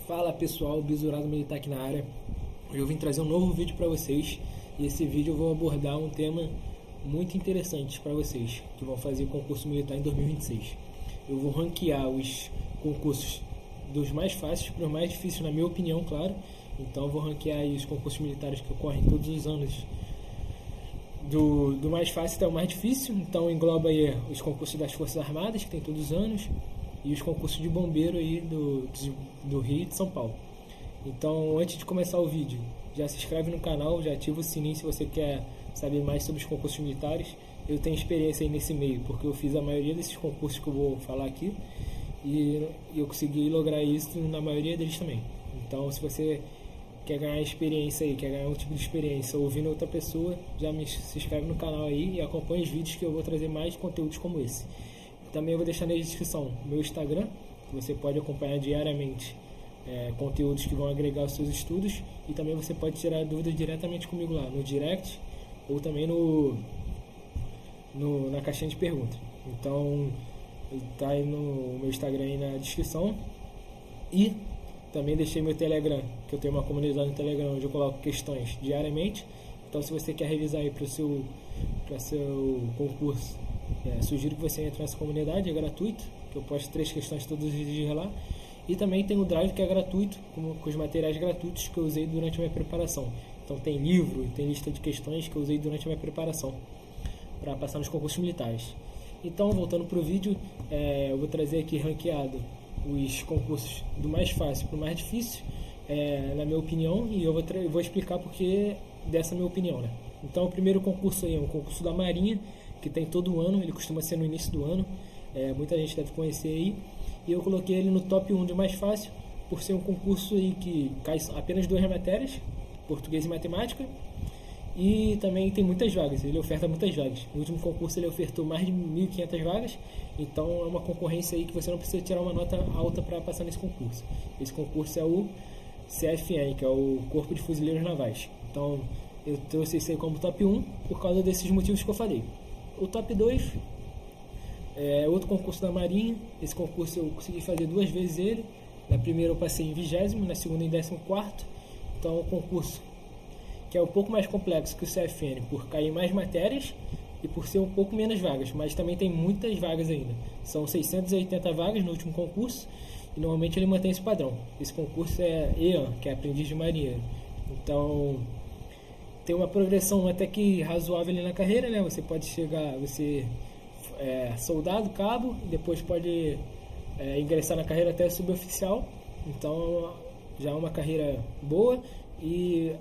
Fala pessoal, Bisurado Militar aqui na área. Hoje eu vim trazer um novo vídeo para vocês e esse vídeo eu vou abordar um tema muito interessante para vocês que vão fazer o concurso militar em 2026. Eu vou ranquear os concursos dos mais fáceis para os mais difíceis, na minha opinião, claro. Então eu vou ranquear aí os concursos militares que ocorrem todos os anos do mais fácil até o mais difícil. Então engloba aí os concursos das Forças Armadas, que tem todos os anos, e os concursos de bombeiro aí do Rio e de São Paulo. Então, antes de começar o vídeo, já se inscreve no canal, já ativa o sininho se você quer saber mais sobre os concursos militares. Eu tenho experiência aí nesse meio, porque eu fiz a maioria desses concursos que eu vou falar aqui e eu consegui lograr isso na maioria deles também. Então, se você quer ganhar experiência aí, quer ganhar um tipo de experiência ouvindo outra pessoa, se inscreve no canal aí e acompanha os vídeos que eu vou trazer mais conteúdos como esse. Também eu vou deixar na descrição meu Instagram, que você pode acompanhar diariamente conteúdos que vão agregar aos seus estudos, e também você pode tirar dúvidas diretamente comigo lá no direct ou também na caixinha de perguntas. Então tá aí no meu Instagram aí na descrição, e também deixei meu Telegram, que eu tenho uma comunidade no Telegram onde eu coloco questões diariamente. Então se você quer revisar aí para o seu concurso, sugiro que você entre nessa comunidade, é gratuito, que eu posto 3 questões todos os dias lá. E também tem o Drive, que é gratuito, com os materiais gratuitos que eu usei durante a minha preparação. Então tem livro, tem lista de questões que eu usei durante a minha preparação para passar nos concursos militares. Então, voltando para o vídeo, eu vou trazer aqui ranqueado os concursos do mais fácil para o mais difícil, na minha opinião, e eu vou explicar porque dessa minha opinião, né? Então, o primeiro concurso aí é um concurso da Marinha, que tem todo ano, ele costuma ser no início do ano, muita gente deve conhecer aí, e eu coloquei ele no top 1 de mais fácil, por ser um concurso aí que cai apenas 2 matérias, português e matemática, e também tem muitas vagas, ele oferta muitas vagas. No último concurso ele ofertou mais de 1.500 vagas, então é uma concorrência aí que você não precisa tirar uma nota alta para passar nesse concurso. Esse concurso é o CFN, que é o Corpo de Fuzileiros Navais. Então eu trouxe esse aí como top 1 por causa desses motivos que eu falei. O top 2 é outro concurso da Marinha. Esse concurso eu consegui fazer 2 vezes ele. Na primeira eu passei em 20º, na segunda em 14º. Então é um concurso que é um pouco mais complexo que o CFN, por cair mais matérias e por ser um pouco menos vagas, mas também tem muitas vagas ainda. São 680 vagas no último concurso e normalmente ele mantém esse padrão. Esse concurso é EAN, que é Aprendiz de Marinheiro. Então tem uma progressão até que razoável ali na carreira, né? Você pode chegar, soldado, cabo, e depois pode ingressar na carreira até suboficial. Então já é uma carreira boa e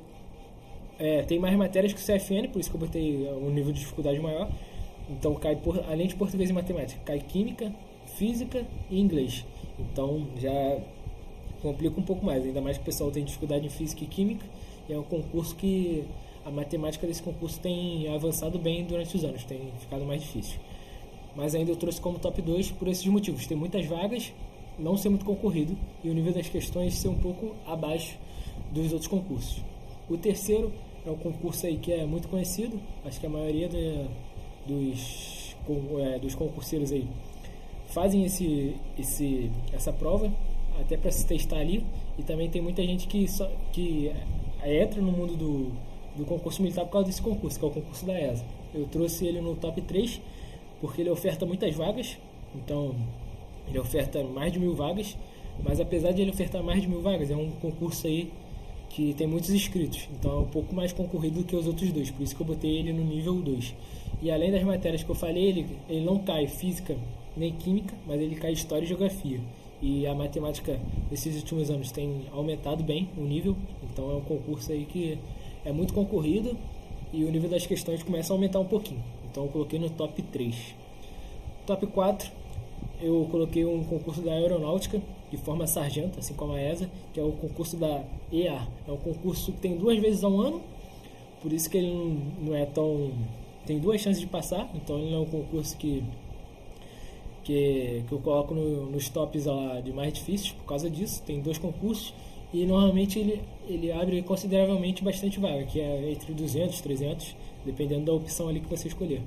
tem mais matérias que o CFN, por isso que eu botei um nível de dificuldade maior. Então cai, além de português e matemática, cai química, física e inglês. Então já complica um pouco mais, ainda mais que o pessoal tem dificuldade em física e química. E é um concurso que a matemática desse concurso tem avançado bem durante os anos, tem ficado mais difícil. Mas ainda eu trouxe como top 2 por esses motivos: tem muitas vagas, não ser muito concorrido e o nível das questões ser um pouco abaixo dos outros concursos. O terceiro é um concurso aí que é muito conhecido, acho que a maioria dos concurseiros aí fazem essa prova até para se testar ali, e também tem muita gente que entra no mundo do concurso militar por causa desse concurso, que é o concurso da ESA. Eu trouxe ele no top 3 porque ele oferta muitas vagas. Então ele oferta mais de 1.000 vagas, mas apesar de ele ofertar mais de 1.000 vagas, é um concurso aí que tem muitos inscritos, então é um pouco mais concorrido do que os outros dois, por isso que eu botei ele no nível 2. E além das matérias que eu falei, ele não cai física nem química, mas ele cai história e geografia. E a matemática nesses últimos anos tem aumentado bem o nível, então é um concurso aí que é muito concorrido e o nível das questões começa a aumentar um pouquinho. Então eu coloquei no top 3. Top 4, eu coloquei um concurso da aeronáutica de forma sargento, assim como a ESA, que é o concurso da EA. É um concurso que tem 2 vezes ao ano, por isso que ele não é tão... tem 2 chances de passar, então ele não é um concurso que eu coloco nos tops lá de mais difíceis por causa disso. Tem 2 concursos e normalmente ele abre consideravelmente bastante vaga, que é entre 200 e 300, dependendo da opção ali que você escolher.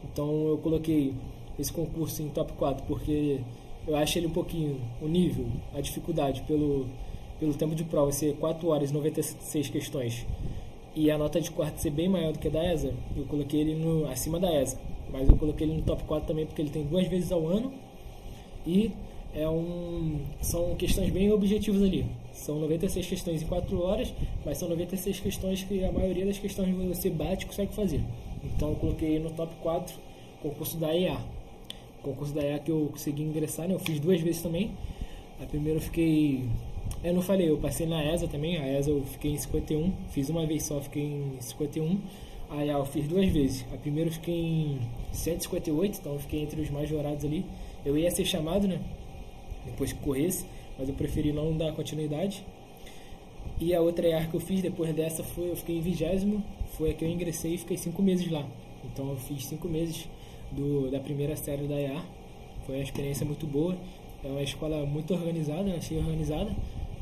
Então eu coloquei esse concurso em top 4 porque eu acho ele um pouquinho, o nível, a dificuldade pelo tempo de prova ser 4 horas e 96 questões e a nota de corte ser bem maior do que a da ESA, eu coloquei ele acima da ESA. Mas eu coloquei ele no top 4 também porque ele tem 2 vezes ao ano e são questões bem objetivas ali. São 96 questões em 4 horas, mas são 96 questões que a maioria das questões você bate e consegue fazer. Então eu coloquei no top 4 concurso da EA. Concurso da EA que eu consegui ingressar, né? Eu fiz 2 vezes também. A primeira eu não falei, eu passei na ESA também. A ESA eu fiquei em 51, fiz uma vez só, fiquei em 51. A EA eu fiz 2 vezes. A primeira eu fiquei em 158, então eu fiquei entre os majorados ali. Eu ia ser chamado, né? Depois que corresse, mas eu preferi não dar continuidade. E a outra EA que eu fiz depois dessa eu fiquei em 20º, foi a que eu ingressei e fiquei 5 meses lá. Então eu fiz 5 meses da primeira série da EA. Foi uma experiência muito boa. É uma escola muito organizada, achei organizada.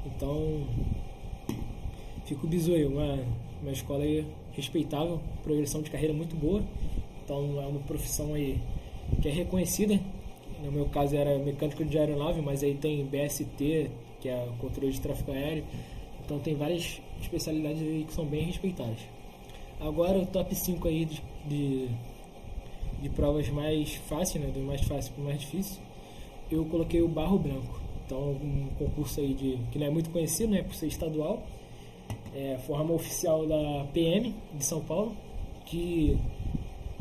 Então fico bisoio, uma escola aí respeitável, progressão de carreira muito boa. Então é uma profissão aí que é reconhecida. No meu caso era mecânico de aeronave, mas aí tem BST, que é controle de tráfego aéreo. Então tem várias especialidades aí que são bem respeitadas. Agora o top 5 aí de provas mais fáceis, né, do mais fácil para o mais difícil, eu coloquei o Barro Branco. Então um concurso aí que não é muito conhecido, né, por ser estadual, forma oficial da PM de São Paulo, que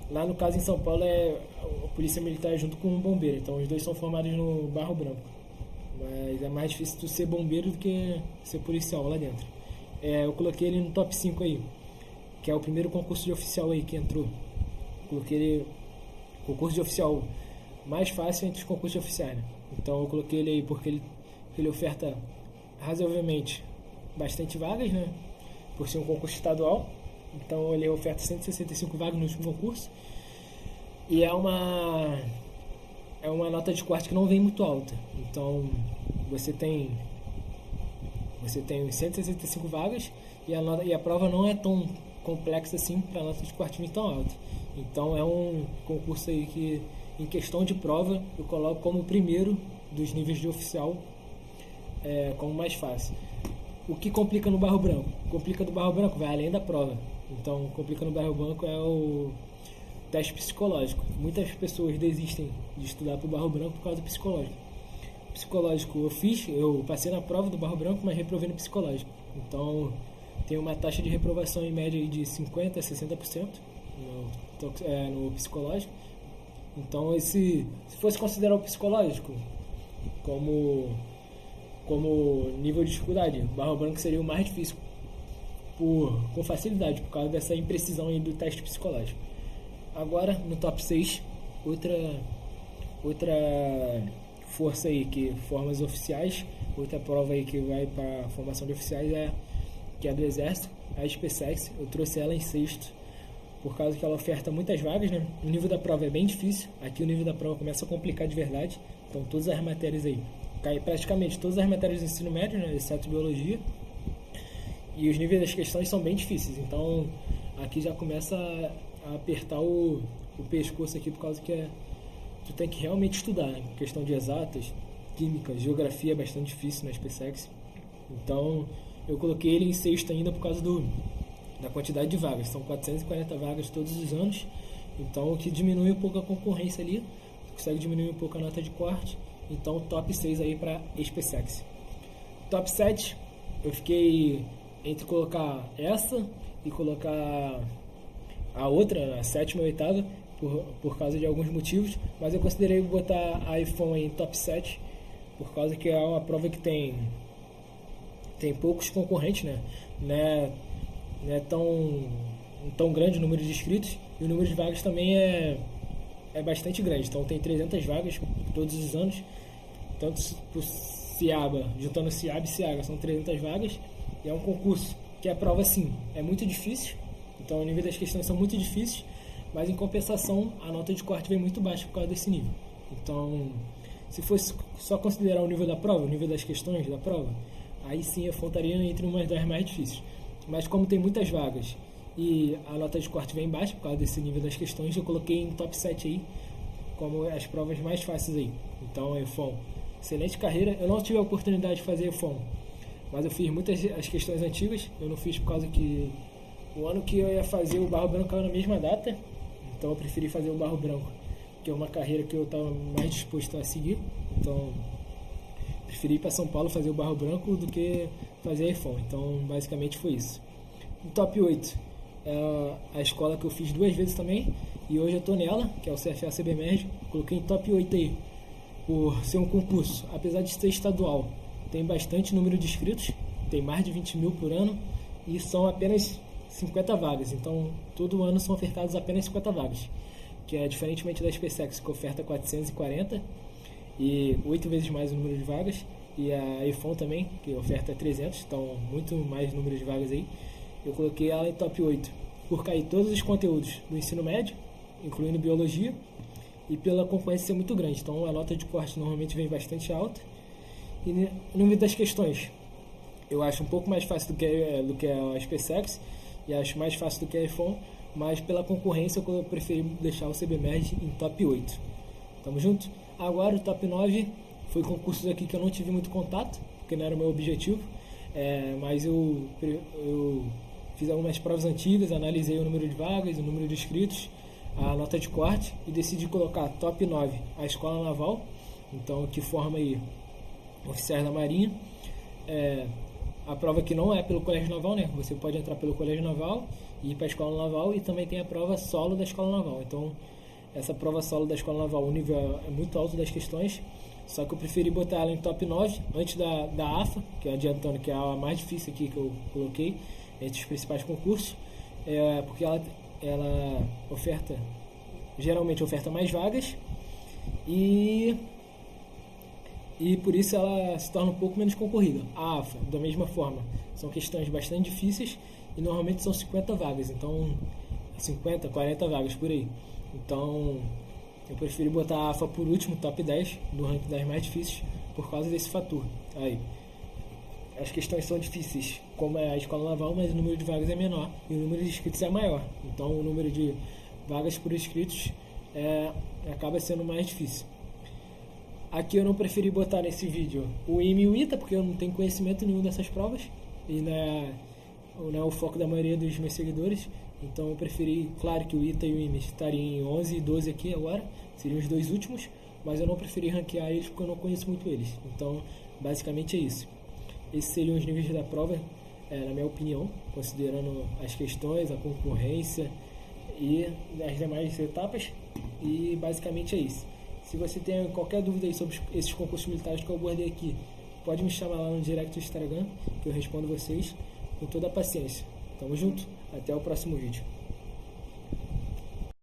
lá no caso em São Paulo é a Polícia Militar junto com o bombeiro, então os dois são formados no Barro Branco. Mas é mais difícil tu ser bombeiro do que ser policial lá dentro. Eu coloquei ele no top 5 aí, que é o primeiro concurso de oficial aí que entrou. Coloquei ele concurso de oficial mais fácil entre os concursos de oficiais, né? Então eu coloquei ele aí porque ele oferta razoavelmente bastante vagas, né? Por ser um concurso estadual. Então ele oferta 165 vagas no último concurso. E é uma nota de corte que não vem muito alta. Então você tem 165 vagas e a prova não é tão complexa assim para a nota de corte vir tão alta. Então é um concurso aí que, em questão de prova, eu coloco como o primeiro dos níveis de oficial, como mais fácil. O que complica no Barro Branco? Complica do Barro Branco, vai além da prova. Então, complica no Barro Branco é o teste psicológico. Muitas pessoas desistem de estudar para o Barro Branco por causa do psicológico. Psicológico eu passei na prova do Barro Branco, mas reprovei no psicológico. Então, tem uma taxa de reprovação em média de 50% a 60% no psicológico. Então, se fosse considerar o psicológico como nível de dificuldade, o Barro Branco seria o mais difícil com facilidade, por causa dessa imprecisão aí do teste psicológico. Agora, no top 6, outra força aí que forma os oficiais, outra prova aí que vai para a formação de oficiais que é do Exército, a SpaceX. Eu trouxe ela em sexto, por causa que ela oferta muitas vagas, né? O nível da prova é bem difícil, aqui o nível da prova começa a complicar de verdade, então todas as matérias aí, praticamente todas as matérias do ensino médio, né, exceto biologia, e os níveis das questões são bem difíceis, então aqui já começa a apertar o pescoço aqui, por causa que tu tem que realmente estudar, né? Questão de exatas, química, geografia é bastante difícil na SpaceX, então eu coloquei ele em sexto ainda por causa da quantidade de vagas, são 440 vagas todos os anos, então o que diminui um pouco a concorrência ali, consegue diminuir um pouco a nota de corte, então top 6 aí para SpaceX. Top 7, eu fiquei entre colocar essa e colocar a outra, a sétima e a oitava, por causa de alguns motivos, mas eu considerei botar a iPhone aí em top 7, por causa que é uma prova que tem poucos concorrentes, né? Não é tão grande o número de inscritos, e o número de vagas também é bastante grande, então tem 300 vagas todos os anos, tanto por CIABA, juntando CIABA e CIAGA, são 300 vagas, e é um concurso que a prova, sim, é muito difícil, então o nível das questões são muito difíceis, mas em compensação a nota de corte vem muito baixa por causa desse nível. Então, se fosse só considerar o nível da prova, o nível das questões da prova, aí sim eu faltaria entre umas das mais difíceis. Mas como tem muitas vagas e a nota de corte vem baixa por causa desse nível das questões, eu coloquei em top 7 aí como as provas mais fáceis aí. Então, EFON, excelente carreira. Eu não tive a oportunidade de fazer EFON, mas eu fiz muitas as questões antigas. Eu não fiz por causa que o ano que eu ia fazer o barro branco caiu na mesma data, então eu preferi fazer o barro branco, que é uma carreira que eu estava mais disposto a seguir. Então preferi ir para São Paulo fazer o barro branco do que fazer a iPhone. Então basicamente foi isso. O top 8 é a escola que eu fiz 2 vezes também, e hoje eu estou nela, que é o CFA CBMERG. Coloquei em top 8 aí por ser um concurso, apesar de ser estadual, tem bastante número de inscritos, tem mais de 20 mil por ano, e são apenas 50 vagas, então todo ano são ofertadas apenas 50 vagas, que é diferentemente da SpaceX, que oferta 440 e 8 vezes mais o número de vagas, e a iPhone também, que oferta 300, então muito mais número de vagas aí. Eu coloquei ela em top 8 por cair todos os conteúdos do ensino médio, incluindo biologia, e pela concorrência ser muito grande, então a nota de corte normalmente vem bastante alta. E no número das questões, eu acho um pouco mais fácil do que a SpaceX, e acho mais fácil do que a iPhone, mas pela concorrência eu preferi deixar o CBMERG em top 8. Tamo junto? Agora o top 9 foi concursos aqui que eu não tive muito contato, porque não era o meu objetivo, mas eu fiz algumas provas antigas, analisei o número de vagas, o número de inscritos, a nota de corte, e decidi colocar top 9 a Escola Naval, então que forma aí oficiais da Marinha. A prova que não é pelo Colégio Naval, né? Você pode entrar pelo Colégio Naval e ir para a Escola Naval, e também tem a prova solo da Escola Naval. Então essa prova solo da Escola Naval, o nível é muito alto das questões, só que eu preferi botar ela em top 9 antes da AFA, que é adiantando, que é a mais difícil aqui que eu coloquei entre os principais concursos, porque ela geralmente oferta mais vagas, e por isso ela se torna um pouco menos concorrida. A AFA, da mesma forma, são questões bastante difíceis e normalmente são 50 vagas, então 50, 40 vagas por aí. Então eu preferi botar a AFA por último, top 10 do ranking das mais difíceis, por causa desse fator. Aí, as questões são difíceis como é a Escola Naval, mas o número de vagas é menor e o número de inscritos é maior, então o número de vagas por inscritos acaba sendo mais difícil. Aqui eu não preferi botar nesse vídeo o IME e o ITA, porque eu não tenho conhecimento nenhum dessas provas e não é o foco da maioria dos meus seguidores. Então eu preferi, claro que o ITA e o IME estariam em 11 e 12 aqui agora, seriam os dois últimos, mas eu não preferi ranquear eles porque eu não conheço muito eles. Então basicamente é isso. Esses seriam os níveis da prova, na minha opinião, considerando as questões, a concorrência e as demais etapas, e basicamente é isso. Se você tem qualquer dúvida aí sobre esses concursos militares que eu abordei aqui, pode me chamar lá no direct do Instagram, que eu respondo vocês com toda a paciência. Tamo junto, até o próximo vídeo.